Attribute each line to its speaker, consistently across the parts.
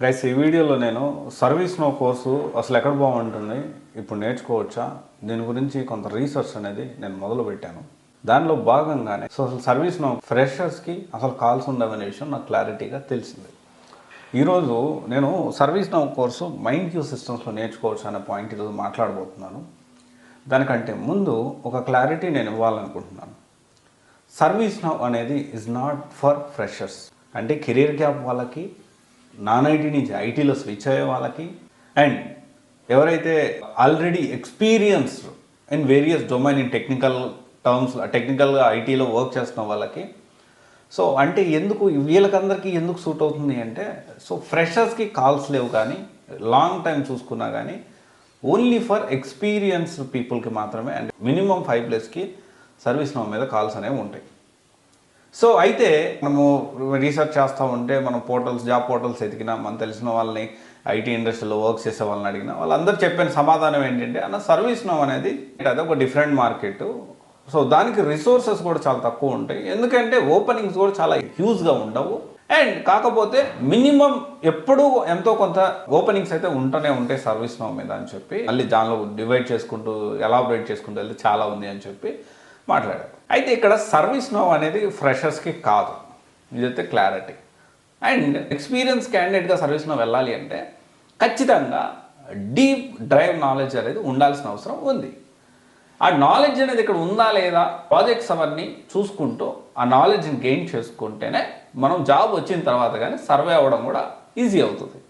Speaker 1: Guys ఈ వీడియోలో నేను సర్వీస్ నో కోర్సు అసలు ఎక్కడ బాగుంటుంది, ఇప్పుడు నేర్చుకోవచ్చా, దీని గురించి కొంత రీసెర్చ్ అనేది నేను మొదలు పెట్టాను. దానిలో భాగంగానే అసలు సర్వీస్ నో ఫ్రెషర్స్కి అసలు కాల్స్ ఉండవనే విషయం నాకు క్లారిటీగా తెలిసింది. ఈరోజు నేను ServiceNow course mind queue సిస్టమ్స్లో నేర్చుకోవచ్చు అనే పాయింట్ ఈరోజు మాట్లాడబోతున్నాను. దానికంటే ముందు ఒక క్లారిటీ నేను ఇవ్వాలనుకుంటున్నాను. సర్వీస్ నో అనేది ఈజ్ నాట్ ఫర్ ఫ్రెషర్స్, అంటే కెరీర్ గ్యాప్ వాళ్ళకి, నాన్ ఐటీ నుంచి ఐటీలో స్విచ్ అయ్యే వాళ్ళకి, అండ్ ఎవరైతే already experienced in various domain in టెక్నికల్గా ఐటీలో వర్క్ చేస్తున్న వాళ్ళకి. సో అంటే ఎందుకు వీళ్ళకందరికీ ఎందుకు సూట్ అవుతుంది అంటే, సో ఫ్రెషర్స్కి కాల్స్ లేవు, కానీ లాంగ్ టైం చూసుకున్నా కానీ ఓన్లీ ఫర్ ఎక్స్పీరియన్స్డ్ పీపుల్కి మాత్రమే, అండ్ మినిమం 5+ సర్వీస్ నో మీద కాల్స్ అనేవి ఉంటాయి. సో అయితే మనము రీసెర్చ్ చేస్తూ ఉంటే మనం జాబ్ పోర్టల్స్ ఎతికినా, మనం తెలిసిన వాళ్ళని ఐటీ ఇండస్ట్రీలో వర్క్ చేసే వాళ్ళని అడిగినా వాళ్ళందరూ చెప్పిన సమాధానం ఏంటంటే, అన్న సర్వీస్ నో అనేది అది ఒక డిఫరెంట్ మార్కెట్. సో దానికి రిసోర్సెస్ కూడా చాలా తక్కువ ఉంటాయి, ఎందుకంటే ఓపెనింగ్స్ కూడా చాలా హ్యూజ్గా ఉండవు. అండ్ కాకపోతే మినిమం ఎప్పుడూ ఎంతో కొంత ఓపెనింగ్స్ అయితే ఉంటూనే ఉంటాయి సర్వీస్ నో మీద అని చెప్పి, మళ్ళీ దానిలో డివైడ్ చేసుకుంటూ ఎలాబరేట్ చేసుకుంటూ వెళ్తే చాలా ఉంది అని చెప్పి మాట్లాడారు. అయితే ఇక్కడ సర్వీస్ నో అనేది ఫ్రెషర్స్కి కాదు, ఇదైతే క్లారిటీ. అండ్ ఎక్స్పీరియన్స్ క్యాండిడేట్గా సర్వీస్ నో వెళ్ళాలి అంటే ఖచ్చితంగా డీప్ డ్రైవ్ నాలెడ్జ్ అనేది ఉండాల్సిన అవసరం ఉంది. ఆ నాలెడ్జ్ అనేది ఇక్కడ ఉందా లేదా, ప్రాజెక్ట్స్ అవన్నీ చూసుకుంటూ ఆ నాలెడ్జ్ని గెయిన్ చేసుకుంటేనే మనం జాబ్ వచ్చిన తర్వాత కానీ సర్వే అవ్వడం కూడా ఈజీ అవుతుంది.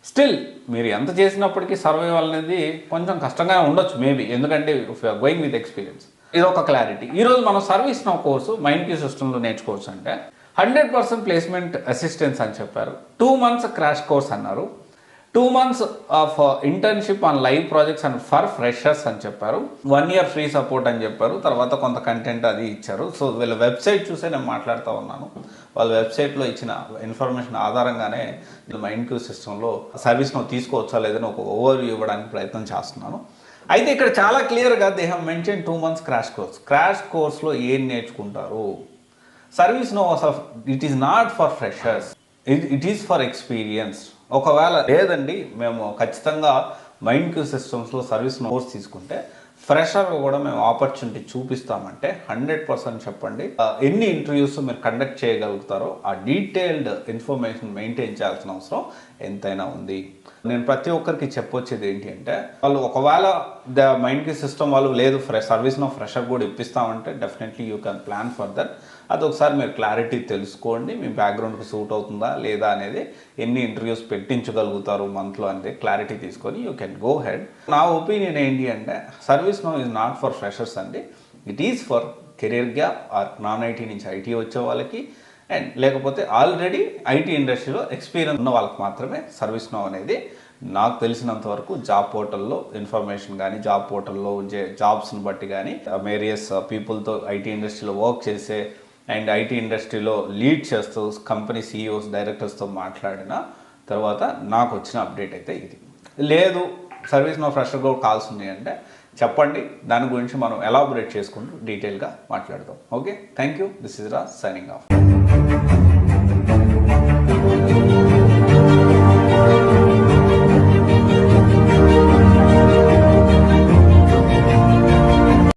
Speaker 1: స్టిల్ మీరు ఎంత చేసినప్పటికీ సర్వైవల్ అనేది కొంచెం కష్టంగా ఉండొచ్చు మేబీ, ఎందుకంటే if you are going with experience. ఇది ఒక క్లారిటీ. ఈరోజు మనం ServiceNow course MindQ సిస్టంలో నేర్చుకోవచ్చు అంటే 100% ప్లేస్మెంట్ అసిస్టెన్స్ అని చెప్పారు, 2 months క్రాష్ కోర్స్ అన్నారు, 2 months of internship on live projects and for freshers అని చెప్పారు, 1 year ఫ్రీ సపోర్ట్ అని చెప్పారు, తర్వాత కొంత కంటెంట్ అది ఇచ్చారు. సో వీళ్ళ వెబ్సైట్ చూసే నేను మాట్లాడుతూ ఉన్నాను. వాళ్ళ వెబ్సైట్లో ఇచ్చిన ఇన్ఫర్మేషన్ ఆధారంగానే మైండ్ క్యూ సిస్టంలో సర్వీస్ నో తీసుకోవచ్చా లేదని ఒక ఓవర్వ్యూ ఇవ్వడానికి ప్రయత్నం చేస్తున్నాను. అయితే ఇక్కడ చాలా క్లియర్గా they have mention 2 months crash course. Crash కోర్స్లో ఏం నేర్చుకుంటారు? సర్వీస్ నో అసలు it is not for freshers, it is for experience. ఒకవేళ లేదండి మేము ఖచ్చితంగా మైండ్ క్యూ సిస్టమ్స్లో సర్వీస్ నో కోర్స్ తీసుకుంటే ఫ్రెషర్గా కూడా మేము ఆపర్చునిటీ చూపిస్తామంటే 100% చెప్పండి. ఎన్ని ఇంటర్వ్యూస్ మీరు కండక్ట్ చేయగలుగుతారో ఆ డీటెయిల్డ్ ఇన్ఫర్మేషన్ మెయింటైన్ చేయాల్సిన అవసరం ఎంతైనా ఉంది. నేను ప్రతి ఒక్కరికి చెప్పొచ్చేది ఏంటి అంటే, వాళ్ళు ఒకవేళ మైండ్ క్యూ సిస్టమ్ వాళ్ళు లేదు సర్వీస్ నో ఫ్రెషర్ కూడా ఇప్పిస్తామంటే definitely you can plan for that. అది ఒకసారి మీరు క్లారిటీ తెలుసుకోండి, మీ బ్యాక్గ్రౌండ్కి సూట్ అవుతుందా లేదా అనేది, ఎన్ని ఇంటర్వ్యూస్ పెట్టించగలుగుతారు మంత్లో అనేది క్లారిటీ తీసుకొని యూ కెన్ గో హెడ్. నా ఒపీనియన్ ఏంటి అంటే, ServiceNow is not for freshers అండి, it is for career gap or non IT నుంచి ఐటీ వచ్చే వాళ్ళకి, అండ్ లేకపోతే ఆల్రెడీ ఐటీ ఇండస్ట్రీలో ఎక్స్పీరియన్స్ ఉన్న వాళ్ళకి మాత్రమే సర్వీస్ నో అనేది. నాకు తెలిసినంత వరకు జాబ్ పోర్టల్లో ఇన్ఫర్మేషన్ కానీ, జాబ్ పోర్టల్లో ఉండే జాబ్స్ని బట్టి కానీ, వేరియస్ పీపుల్తో ఐటీ ఇండస్ట్రీలో వర్క్ చేసే అండ్ ఐటీ ఇండస్ట్రీలో లీడ్ చేస్తూ కంపెనీ CEOs డైరెక్టర్స్తో మాట్లాడిన తర్వాత నాకు వచ్చిన అప్డేట్ అయితే ఇది. లేదు సర్వీస్ నో ఫ్రెషర్ కూడా కాల్స్ ఉన్నాయంటే చెప్పండి, దాని గురించి మనం ఎలాబొరేట్ చేసుకుంటూ డీటెయిల్గా మాట్లాడదాం. Okay, thank you. This is Raj signing off.